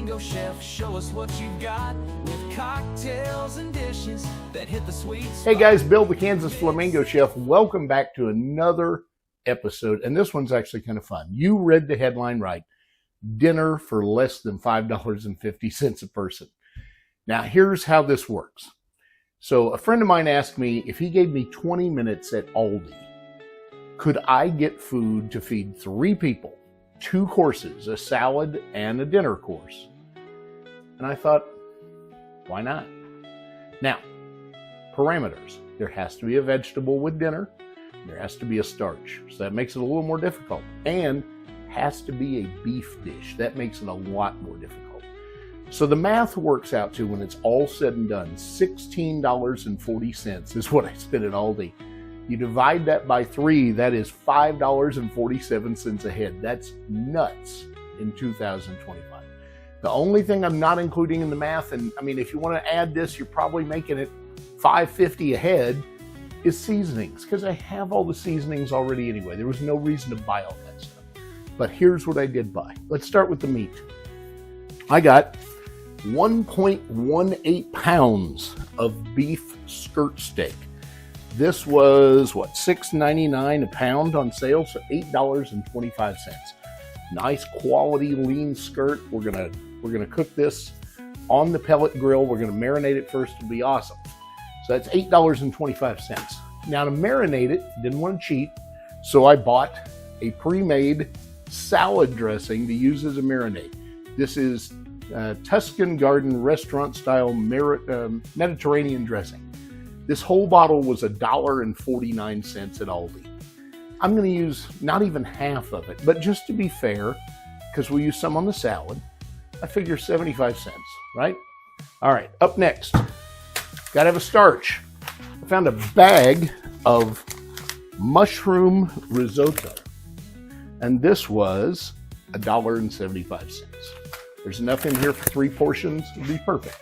Flamingo chef, show us what you got with cocktails and dishes that hit the sweet spot. Hey guys, Bill the Kansas Flamingo Chef. Welcome back to another episode, and this one's actually kind of fun. You read the headline right. Dinner for less than $5.50 a person. Now, here's how this works. So a friend of mine asked me if he gave me 20 minutes at Aldi, could I get food to feed 3 people, 2 courses, a salad and a dinner course? And I thought, why not? Now, parameters. There has to be a vegetable with dinner. There has to be a starch. So that makes it a little more difficult. And has to be a beef dish. That makes it a lot more difficult. So the math works out to, when it's all said and done, $16.40 is what I spent at Aldi. You divide that by 3, that is $5.47 a head. That's nuts in 2025. The only thing I'm not including in the math, and I mean, if you want to add this, you're probably making it $5.50 a head, is seasonings, because I have all the seasonings already anyway. There was no reason to buy all that stuff. But here's what I did buy. Let's start with the meat. I got 1.18 pounds of beef skirt steak. This was, what, $6.99 a pound on sale, so $8.25. Nice quality lean skirt. We're gonna cook this on the pellet grill. We're gonna marinate it first. It'll be awesome. So that's $8.25. Now to marinate it, didn't want to cheat, so I bought a pre-made salad dressing to use as a marinade. This is Tuscan Garden restaurant style Mediterranean dressing. This whole bottle was $1.49 at Aldi. I'm going to use not even half of it, but just to be fair, because we'll use some on the salad, I figure 75 cents, right? All right, up next, got to have a starch. I found a bag of mushroom risotto, and this was $1.75. There's enough in here for 3 portions. It'll be perfect.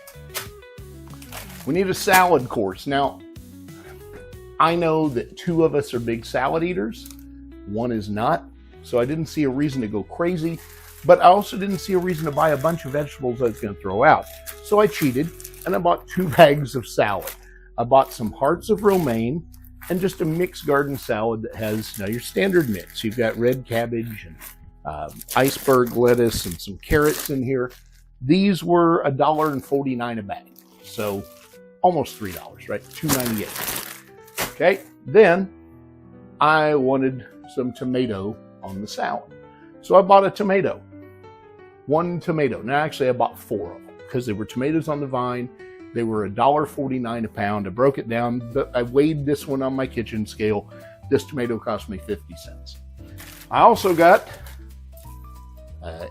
We need a salad course. Now, I know that 2 of us are big salad eaters. 1 is not. So I didn't see a reason to go crazy, but I also didn't see a reason to buy a bunch of vegetables I was going to throw out. So I cheated, and I bought 2 bags of salad. I bought some hearts of romaine and just a mixed garden salad that has, now, your standard mix. You've got red cabbage and iceberg lettuce and some carrots in here. These were $1.49 a bag. So almost $3, right? $2.98. Okay. Then I wanted some tomato on the salad. So I bought a tomato. 1 tomato. Now, actually, I bought 4 of them because they were tomatoes on the vine. They were $1.49 a pound. I broke it down, but I weighed this one on my kitchen scale. This tomato cost me 50 cents. I also got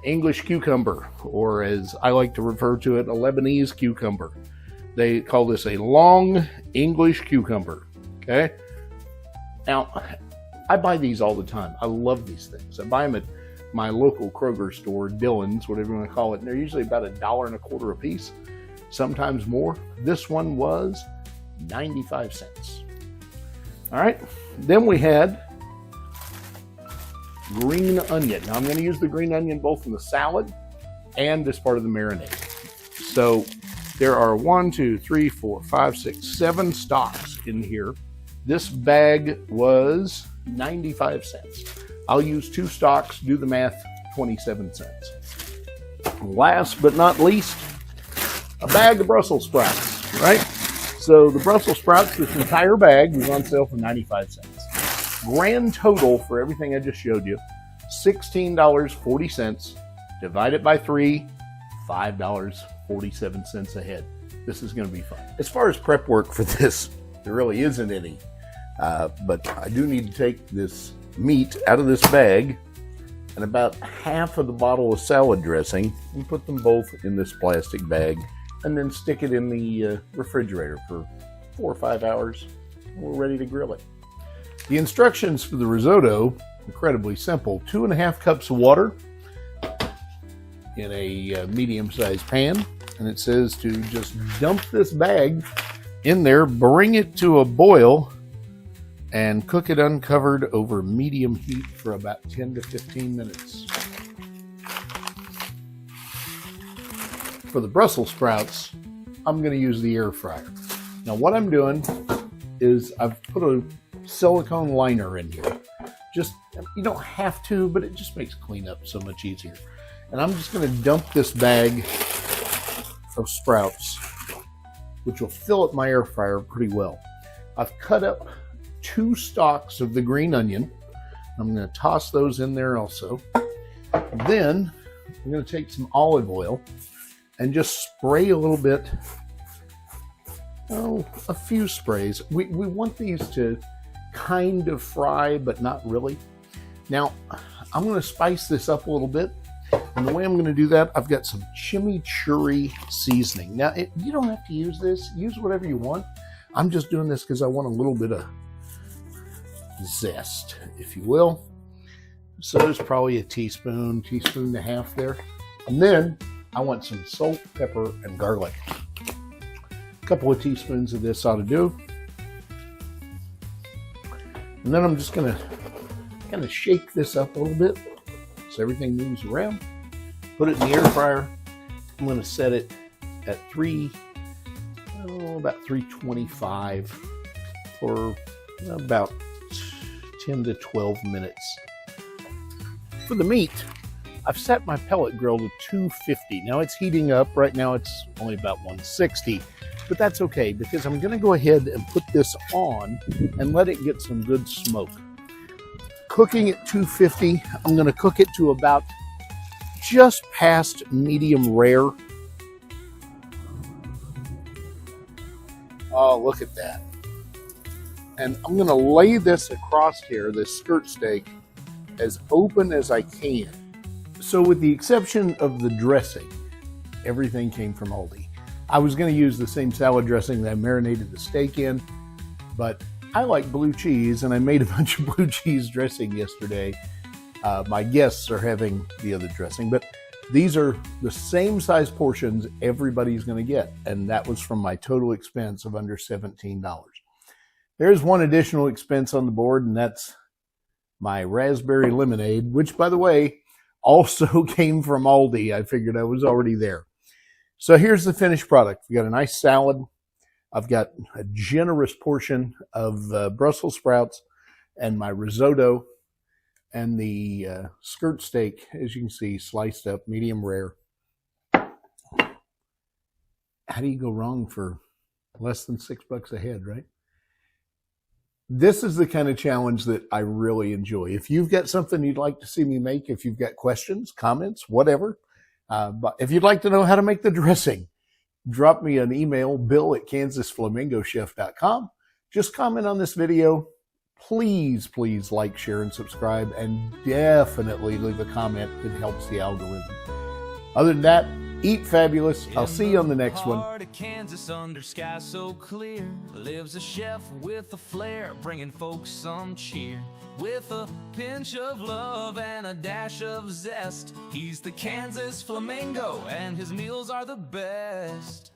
English cucumber, or as I like to refer to it, a Lebanese cucumber. They call this a long English cucumber, okay? Now, I buy these all the time. I love these things. I buy them at my local Kroger store, Dillon's, whatever you want to call it, and they're usually about $1.25 a piece, sometimes more. This one was 95 cents. All right, then we had green onion. Now I'm going to use the green onion both in the salad and as part of the marinade. So there are 1, 2, 3, 4, 5, 6, 7 stalks in here. This bag was 95 cents. I'll use 2 stalks, do the math, 27 cents. Last but not least, a bag of Brussels sprouts, right? So the Brussels sprouts, this entire bag was on sale for 95 cents. Grand total for everything I just showed you, $16.40. Divide it by 3, $5.47 a head. This is going to be fun. As far as prep work for this, there really isn't any. But I do need to take this meat out of this bag and about half of the bottle of salad dressing and put them both in this plastic bag and then stick it in the refrigerator for 4 or 5 hours. And we're ready to grill it. The instructions for the risotto, incredibly simple. 2.5 cups of water in a medium-sized pan. And it says to just dump this bag in there, bring it to a boil, and cook it uncovered over medium heat for about 10 to 15 minutes. For the Brussels sprouts, I'm going to use the air fryer. Now what I'm doing is I've put a silicone liner in here. Just, you don't have to, but it just makes cleanup so much easier. And I'm just going to dump this bag of sprouts, which will fill up my air fryer pretty well. I've cut up 2 stalks of the green onion. I'm going to toss those in there also. Then I'm going to take some olive oil and just spray a little bit, a few sprays. We want these to kind of fry, but not really. Now, I'm going to spice this up a little bit. And the way I'm going to do that, I've got some chimichurri seasoning. Now, you don't have to use this. Use whatever you want. I'm just doing this because I want a little bit of zest, if you will. So there's probably a teaspoon and a half there. And then I want some salt, pepper, and garlic. A couple of teaspoons of this ought to do. And then I'm just going to kind of shake this up a little bit so everything moves around. Put it in the air fryer. I'm going to set it at about 325 for about 10 to 12 minutes. For the meat, I've set my pellet grill to 250. Now it's heating up. Right now it's only about 160, but that's okay because I'm going to go ahead and put this on and let it get some good smoke. Cooking at 250, I'm going to cook it to about just past medium rare. Oh, look at that. And I'm going to lay this across here, this skirt steak, as open as I can. So with the exception of the dressing, everything came from Aldi. I was going to use the same salad dressing that I marinated the steak in, but I like blue cheese, and I made a bunch of blue cheese dressing yesterday. My guests are having the other dressing, but these are the same size portions everybody's going to get, and that was from my total expense of under $17. There's one additional expense on the board, and that's my raspberry lemonade, which, by the way, also came from Aldi. I figured I was already there. So here's the finished product. We got a nice salad. I've got a generous portion of Brussels sprouts and my risotto, and the skirt steak, as you can see, sliced up, medium rare. How do you go wrong for less than $6 a head, right? This is the kind of challenge that I really enjoy. If you've got something you'd like to see me make, if you've got questions, comments, whatever, but if you'd like to know how to make the dressing, drop me an email, bill@kansasflamingochef.com. Just comment on this video. Please like, share, and subscribe, and definitely leave a comment. It helps the algorithm. Other than that, eat fabulous. I'll see you on the next one. Heart of Kansas, under sky so clear, lives a chef with a flair, bringing folks some cheer. With a pinch of love and a dash of zest, he's the Kansas Flamingo, and his meals are the best.